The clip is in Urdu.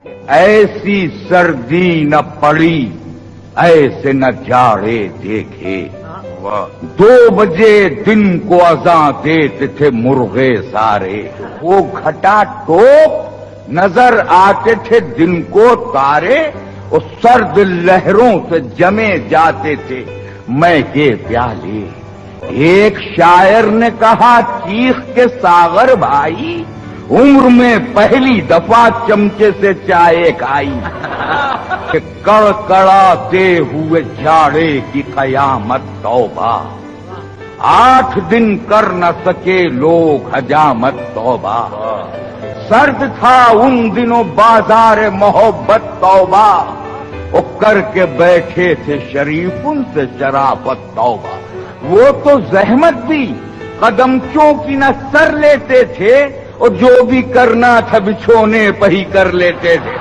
ایسی سردی نہ پڑی ایسے نہ جاڑے دیکھے 2 بجے دن کو اذاں دیتے تھے مرغے سارے وہ گھٹا ٹوپ نظر آتے تھے دن کو تارے اور سرد لہروں سے جمے جاتے تھے میں کے پیالے ایک شاعر نے کہا چیخ کے ساغر بھائی عمر میں پہلی دفعہ چمچے سے چائے کھائی کہ کڑکڑاتے ہوئے جھاڑے کی قیامت توبہ 8 دن کر نہ سکے لوگ حجامت توبہ سرد تھا ان دنوں بازار محبت توبہ وہ کر کے بیٹھے تھے شریف ان سے شرافت توبہ وہ تو زحمت بھی قدم چوں کی نہ سر لیتے تھے اور جو بھی کرنا تھا بچھونے پہ ہی کر لیتے تھے